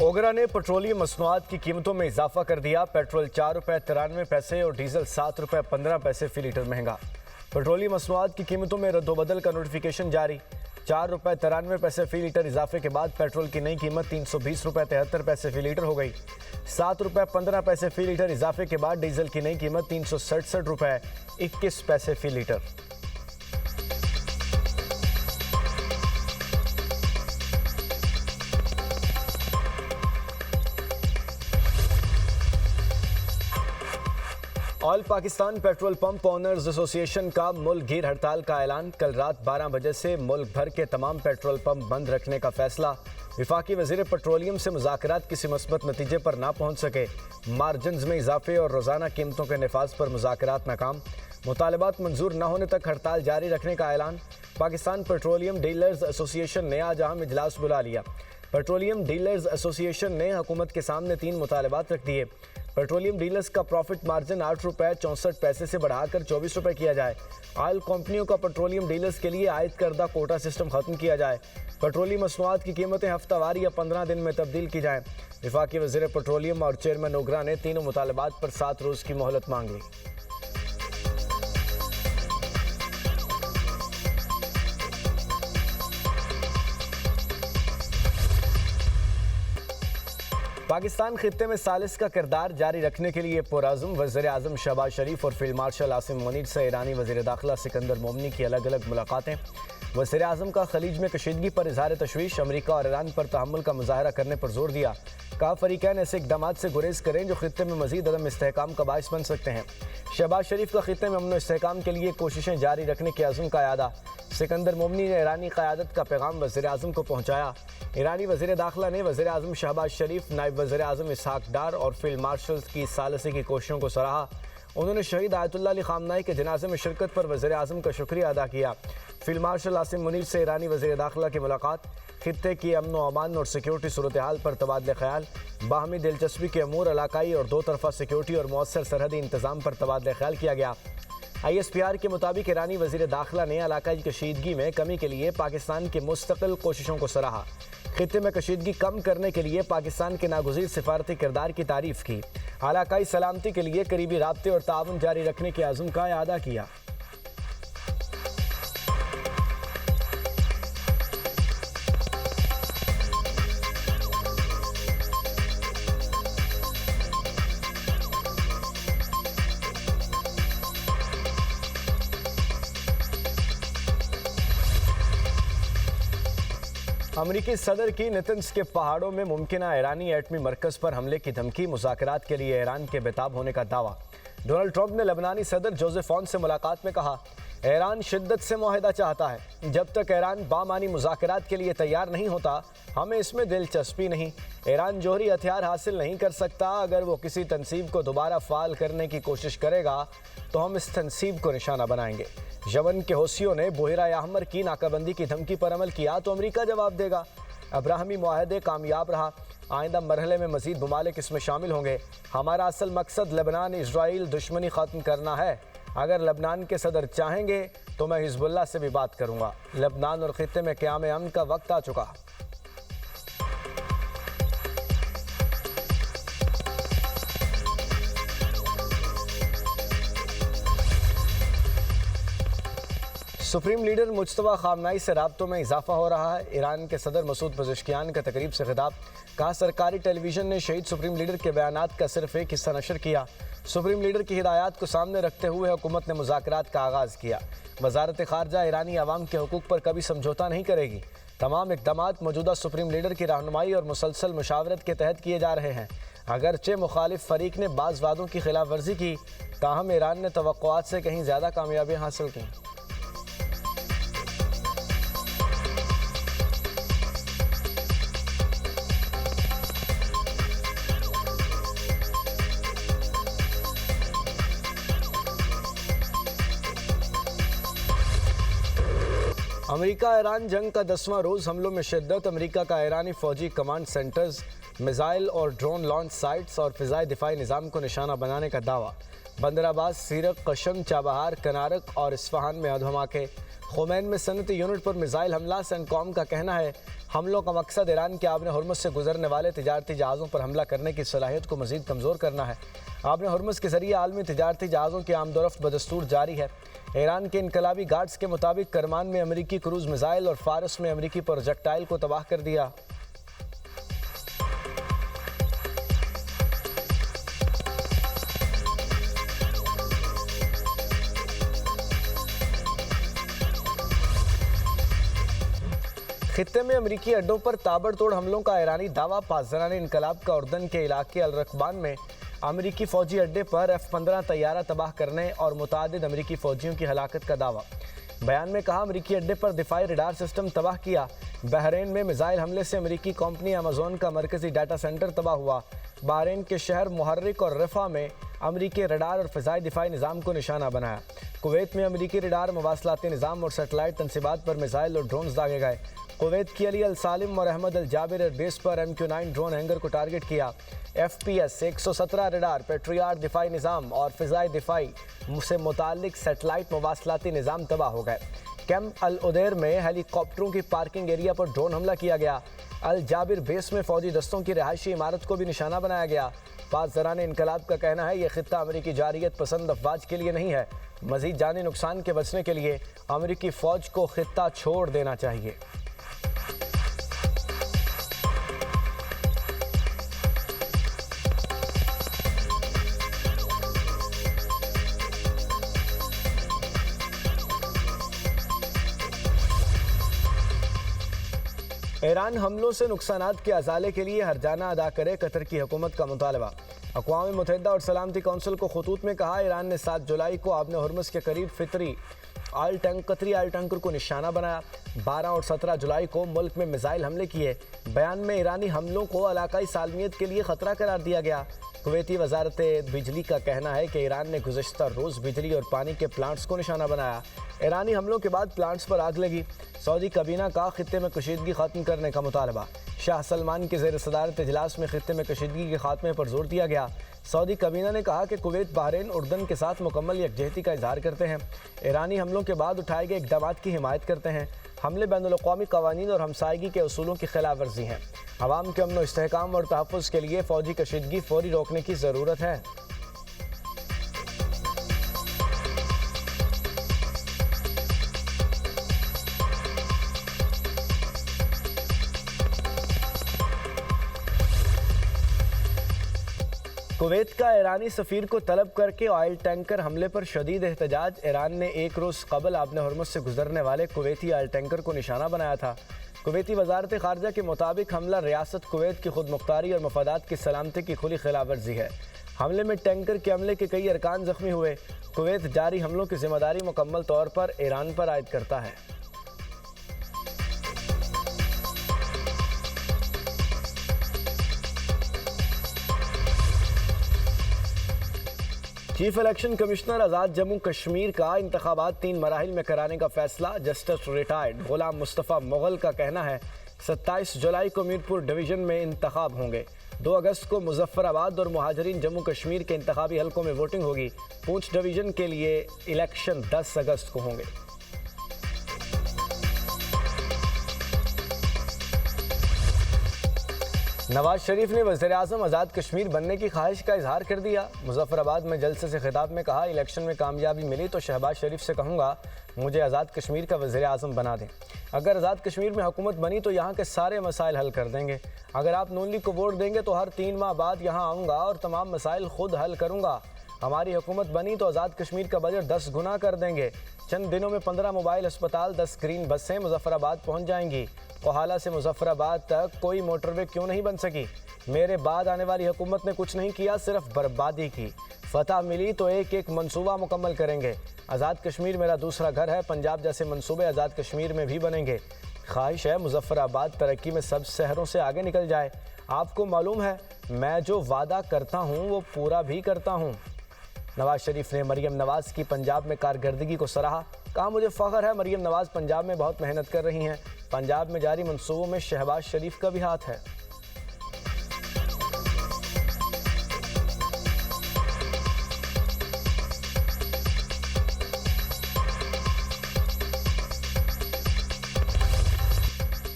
ओगरा ने पेट्रोलियम मसनूआत की कीमतों में इजाफा कर दिया। पेट्रोल ₹4.93 और डीजल ₹7.15 फी लीटर महंगा। पेट्रोलियम मसनूआत की कीमतों में रद्दोबदल का नोटिफिकेशन जारी। ₹4.93 फी लीटर इजाफे के बाद पेट्रोल की नई कीमत ₹320.73 फी लीटर हो गई। ₹7.15 फी लीटर इजाफे के बाद डीजल की नई कीमत ₹367.21 per litre. All Pakistan petrol pump owners association का मुल्क गिर हड़ताल का ऐलान। कल रात 12 बजे से मुल्क भर के तमाम पेट्रोल पंप बंद रखने का फैसला। विफाकी वजीर पेट्रोलियम से मुज़ाकरात किसी मुस्बत नतीजे पर ना पहुंच सके। मार्जिन्स में इजाफे और रोज़ाना कीमतों के नफाज पर मुज़ाकरात नाकाम। मुतालबात मंजूर न होने तक हड़ताल जारी रखने का ऐलान। पाकिस्तान पेट्रोलियम डीलर्स एसोसिएशन ने आज अहम इजलास बुला लिया। पेट्रोलियम डीलर्स एसोसिएशन ने हुकूमत के सामने 3 मुतालबात रख दिए। पेट्रोलियम डीलर्स का प्रॉफिट मार्जिन ₹8.64 से बढ़ाकर ₹24 किया जाए। ऑयल कंपनियों का पेट्रोलियम डीलर्स के लिए आयद करदा कोटा सिस्टम खत्म किया जाए। पेट्रोलियम मसनूआत की कीमतें हफ्तावार या 15 दिन में तब्दील की जाएं। विफाकी वज़ीर पेट्रोलियम और चेयरमैन ओगरा ने तीनों मुतालबात पर 7 रोज़ की मोहलत मांग ली। पाकिस्तान खित्ते में सालिस का किरदार जारी रखने के लिए पुरअज़्म। वज़ीर आज़म शहबाज शरीफ और फील्ड मार्शल आसिम मुनीर से ईरानी वज़ीर दाखिला सिकंदर मोमनी की अलग अलग मुलाकातें। वज़ीर आज़म का खलीज में कशीदगी पर इजहार तशवीश। अमरीका और ईरान पर तहम्मुल का मुजाहरा करने पर जोर दिया। कहा फ़रीक़ैन ऐसे इक़दामात से गुरेज करें जो खित्ते में मज़ीद अदम इस्तेहकाम का बाइस बन सकते हैं। शहबाज शरीफ का खित्ते में अमन इस्तेहकाम के लिए कोशिशें जारी रखने के अज़्म का यादा। सिकंदर मोमनी ने ईरानी क़यादत का पैगाम वज़ीर आज़म को पहुँचाया। ईरानी वज़ीर दाखिला ने वज़ीर आज़म शहबाज शरीफ, नायब वज़ीर आज़म इसहाक डार और फील्ड मार्शल की सालसी की कोशिशों को सराहा। उन्होंने शहीद आयतुल्लाह अली ख़ामनाई के जनाजे में शिरकत पर वज़ीर आज़म का शुक्रिया अदा किया। फील्ड मार्शल आसिम मुनीर से ईरानी वज़ीर दाखिला की मुलाकात। खित्ते की अमन व अमान और सिक्योरिटी सूरत हाल पर तबादला ख्याल। बाहमी दिलचस्पी के अमूर, इलाकाई और 2 तरफ़ा सिक्योरिटी और मौसर सरहदी इंतज़ाम पर तबादला ख्याल किया गया। ISPR के मुताबिक ईरानी वज़ीर दाखिला ने इलाकाई कशीदगी में कमी के लिए पाकिस्तान की मुस्तकिल कोशिशों को सराहा। खित्ते में कशीदगी कम करने के लिए पाकिस्तान के नागुज़ीर सिफारती किरदार की तारीफ़ की। इलाकाई सलामती के लिए करीबी राब्ते और ताउन जारी रखने के अज़्म का इआदा किया। अमरीकी सदर की नेतन्स के पहाड़ों में मुमकिना ईरानी एटमी मरकज़ पर हमले की धमकी। मुज़ाकरात के लिए ईरान के बेताब होने का दावा। डोनाल्ड ट्रंप ने लबनानी सदर जोसेफ ऑन से मुलाकात में कहा, ईरान शिद्दत से मुआहदा चाहता है। जब तक ईरान बामानी मुज़ाकरात के लिए तैयार नहीं होता, हमें इसमें दिलचस्पी नहीं। ईरान जोहरी हथियार हासिल नहीं कर सकता। अगर वो किसी तनसीब को दोबारा फ़ाल करने की कोशिश करेगा तो हम इस तनसीब को निशाना बनाएंगे। यमन के हौसियों ने बहरा अहमर की नाकाबंदी की धमकी पर अमल किया तो अमरीका जवाब देगा। अब्राहमी मुआहदे कामयाब रहा। आइंदा मरहले में मज़ीद ममालिक इसमें शामिल होंगे। हमारा असल मकसद लेबनान इसराइल दुश्मनी ख़त्म करना है। अगर लेबनान के सदर चाहेंगे तो मैं हिज़्बुल्लाह से भी बात करूँगा। लेबनान और खित्ते में क़याम अमन का वक्त आ चुका। सुप्रीम लीडर मुज्तबा ख़ामनाई से राब्तों में इजाफा हो रहा है। ईरान के सदर मसूद पज़ेश्कियान का तकरीब से खिताब। कहा, सरकारी टेलीविज़न ने शहीद सुप्रीम लीडर के बयानात का सिर्फ एक हिस्सा नशर किया। सुप्रीम लीडर की हिदायत को सामने रखते हुए हुकूमत ने मुज़ाकरात का आगाज़ किया। वज़ारत ख़ारजा ईरानी अवाम के हकूक़ पर कभी समझौता नहीं करेगी। तमाम इक़दामात मौजूदा सुप्रीम लीडर की रहनुमाई और मुसलसल मुशावरत के तहत किए जा रहे हैं। अगरचे मुखालिफ फ़रीक ने बाज़ वादों की खिलाफ वर्जी की, ताहम ईरान ने तवक्कुआत से कहीं ज़्यादा कामयाबियाँ हासिल की। अमेरिका ईरान जंग का 10वां रोज़ हमलों में शिद्दत। अमेरिका का ईरानी फ़ौजी कमांड सेंटर्स, मिसाइल और ड्रोन लॉन्च साइट्स और फ़िज़ाई दिफाई निज़ाम को निशाना बनाने का दावा। बंदराबाद, सीरक, कशम, चाबहार, कनारक और इस्फहान में धमाके। खुमैन में सनती यूनिट पर मिसाइल हमला। सेंटकॉम का कहना है हमलों का मकसद ईरान के आबने हुर्मुज़ से गुजरने वाले तिजारती जहाज़ों पर हमला करने की सलाहियत को मज़ीद कमज़ोर करना है। आबने हुर्मुज़ के जरिए आलमी तिजारती जहाज़ों की आमदोरफ्त बदस्तूर जारी है। ईरान के इनकलाबी गार्ड्स के मुताबिक करमान में अमरीकी क्रूज़ मिसाइल और फारस में अमरीकी प्रोजेक्टाइल को तबाह कर दिया। खित्ते में अमरीकी अड्डों पर ताबड़तोड़ हमलों का ईरानी दावा। पासदारान इनकलाब का उर्दन के इलाके अल रकबान में अमरीकी फ़ौजी अड्डे पर F-15 तैयारा तबाह करने और मुतादिद अमरीकी फ़ौजियों की हलाकत का दावा। बयान में कहा अमरीकी अड्डे पर दिफाई रडार सिस्टम तबाह किया। बहरीन में मिसाइल हमले से अमरीकी कंपनी अमेज़न का मरकजी डाटा सेंटर तबाह हुआ। बहरीन के शहर मुहर्रिक और रफ़ा में अमरीकी रडार और फ़िज़ाई दिफाई निज़ाम को निशाना बनाया। कुवैत में अमरीकी रडार, मवासलाती निज़ाम और सेटेलाइट तनसीबात पर मिसाइल और ड्रोन्स दागे गए। कुवैत की अली अल सालिम और अहमद अल जाबिर एयरबेस पर MQ-9 ड्रोन हैंगर को टारगेट किया। FPS 117 रडार, पेट्रियाट दिफाई निज़ाम और फ़िज़ाई दिफाई से मुतालिक सेटेलाइट मवासलाती निज़ाम तबाह हो गए। कैम्प अल उदैर में हेलीकॉप्टरों की पार्किंग एरिया पर ड्रोन हमला किया गया। अल जाबिर बेस में फ़ौजी दस्तों की रिहायशी इमारत को भी निशाना बनाया गया। पासदारान इनकलाब का कहना है यह खित्ता अमरीकी जारियत पसंद अफवाज के लिए नहीं है। मज़ीद जानी नुकसान के बचने के लिए अमरीकी फ़ौज को खित्ता छोड़ देना चाहिए। ईरान हमलों से नुकसानात के अजाले के लिए हर्जाना अदा करे, कतर की हुकूमत का मुतालबा। अक़वाम मुत्तहिदा और सलामती कौंसिल को खतूत में कहा ईरान ने 7 जुलाई को आबने हुर्मुज़ के करीब कतरी ऑयल टैंकर को निशाना बनाया। 12 और 17 जुलाई को मुल्क में मिसाइल हमले किए। बयान में ईरानी हमलों को इलाकाई सालमियत के लिए ख़तरा करार दिया गया। कुवैती वजारत बिजली का कहना है कि ईरान ने गुज़श्ता रोज़ बिजली और पानी के प्लांट्स को निशाना बनाया। ईरानी हमलों के बाद प्लांट्स पर आग लगी। सऊदी काबीना का खित्ते में कशीदगी ख़त्म करने का मुतालबा। शाह सलमान के ज़ेर सदारत इजलास में खित्ते में कशीदगी के खात्मे पर जोर दिया गया। सऊदी काबीना ने कहा कि कुवैत, बहरीन, उर्दन के साथ मुकम्मल यकजहती का इजहार करते हैं। ईरानी हमलों के बाद उठाए गए इक़दामात की हिमायत करते हैं। हमले बैनुल-अक़वामी क़वानीन और हमसायगी के उसूलों की खिलाफ वर्जी हैं। अवाम के अमन व इस्तेहकाम और तहफ़्फ़ुज़ के लिए फ़ौजी कशीदगी फ़ौरी रोकने की ज़रूरत है। कुवैत का ईरानी सफ़ीर को तलब करके ऑयल टैंकर हमले पर शदीद एहतजाज। ईरान ने एक रोज़ कबल आबने हुर्मुज़ से गुजरने वाले कुवैती ऑयल टैंकर को निशाना बनाया था। कुवैती वजारत ख़ारजा के मुताबिक हमला रियासत कुवैत की खुद मुख्तारी और मफादात की सलामती की खुली खिलाफ वर्जी है। हमले में टैंकर के अमले के कई अरकान ज़ख्मी हुए। कुवैत जारी हमलों की जिम्मेदारी मुकम्मल तौर पर ईरान पर आयद करता है। चीफ इलेक्शन कमिश्नर आज़ाद जम्मू कश्मीर का इंतखाबात 3 मराहिल में कराने का फैसला। जस्टिस रिटायर्ड गुलाम मुस्तफ़ा मुग़ल का कहना है 27 जुलाई को मीरपुर डिवीज़न में इंतखाब होंगे। 2 अगस्त को मुजफ्फराबाद और मुहाजिरीन जम्मू कश्मीर के इंतखाबी हलकों में वोटिंग होगी। पूंछ डिवीज़न के लिए इलेक्शन 10 अगस्त को होंगे। नवाज शरीफ ने वज़ीर-ए-आज़म आज़ाद कश्मीर बनने की ख्वाहिश का इजहार कर दिया। मुजफ्फराबाद में जलसे से खिताब में कहा इलेक्शन में कामयाबी मिली तो शहबाज शरीफ से कहूँगा मुझे आज़ाद कश्मीर का वज़ीर-ए-आज़म बना दें। अगर आज़ाद कश्मीर में हुकूमत बनी तो यहाँ के सारे मसाइल हल कर देंगे। अगर आप नून लीग को वोट देंगे तो हर 3 माह बाद यहाँ आऊँगा और तमाम मसाइल खुद हल करूँगा। हमारी हुकूमत बनी तो आज़ाद कश्मीर का बजट 10 गुना कर देंगे। चंद दिनों में 15 मोबाइल अस्पताल, 10 ग्रीन बसें मुजफ्फराबाद पहुँच जाएंगी। कोहाला से मुजफ्फराबाद तक कोई मोटरवे क्यों नहीं बन सकी? मेरे बाद आने वाली हुकूमत ने कुछ नहीं किया, सिर्फ बर्बादी की। फतह मिली तो एक एक मंसूबा मुकम्मल करेंगे। आज़ाद कश्मीर मेरा दूसरा घर है। पंजाब जैसे मंसूबे आज़ाद कश्मीर में भी बनेंगे। ख्वाहिश है मुजफ्फराबाद तरक्की में सब शहरों से आगे निकल जाए। आपको मालूम है मैं जो वादा करता हूँ वो पूरा भी करता हूँ। नवाज शरीफ ने मरीम नवाज़ की पंजाब में कारकर्दगी को सराहा। कहा मुझे फ़ख्र है मरीम नवाज़ पंजाब में बहुत मेहनत कर रही हैं। पंजाब में जारी मंसूबों में शहबाज शरीफ का भी हाथ है।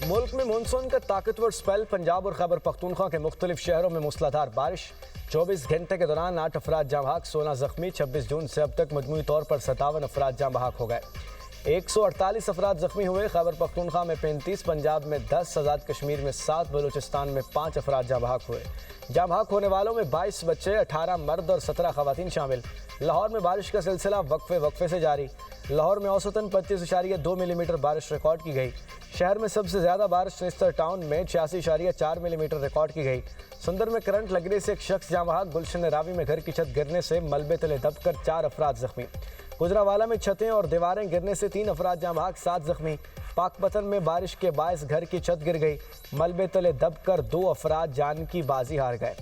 मुल्क में मानसून का ताकतवर स्पेल। पंजाब और खैबर पख्तूनख्वा के मुख्तलिफ शहरों में मूसलाधार बारिश। 24 घंटे के दौरान 8 अफराद जाँ बहक, 16 जख्मी। 26 जून से अब तक मजमूई तौर पर 57 अफराद जाँ बहक हो गए। 148 अफराद जख्मी हुए। खैबर पख्तूनख्वा में 35, पंजाब में 10, आज़ाद कश्मीर में 7, बलूचिस्तान में 5 अफराद जाँ बहक हुए। जाँ बहक होने वालों में 22 बच्चे, 18 मर्द और 17 खवातीन शामिल। लाहौर में बारिश का सिलसिला वक्फे से जारी। लाहौर में औसतन 25.2 मिलीमीटर बारिश रिकॉर्ड की गई। शहर में सबसे ज़्यादा बारिश निस्तर टाउन में 86.4 मिलीमीटर रिकॉर्ड की गई। सुंदर में करंट लगने से एक शख्स जाँ बहक। गुलशन रावी में घर की छत गिरने से मलबे तले दबकर 4 अफराद जख्मी। गुजरावाला में छतें और दीवारें गिरने से 3 अफराद जाँ बहक, 7 जख्मी। पाकपतन में बारिश के बायस घर की छत गिर गई। मलबे तले दबकर 2 अफराद जान की बाजी हार गए।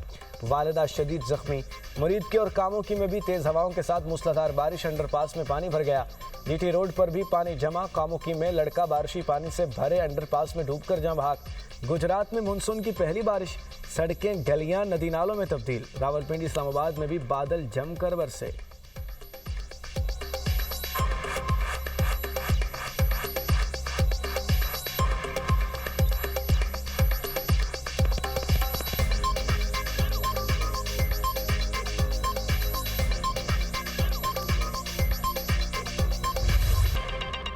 वालिदा शदीद जख्मी। मुरीद के और कामों की में भी तेज़ हवाओं के साथ मूसलाधार बारिश। अंडरपास में पानी भर गया। जीटी रोड पर भी पानी जमा। कामों की में लड़का बारिशी पानी से भरे अंडरपास में डूबकर जाँ बहक। गुजरात में मानसून की पहली बारिश। सड़कें, गलियां नदी नालों में तब्दील। रावलपिंडी, इस्लामाबाद में भी बादल जमकर बरसे।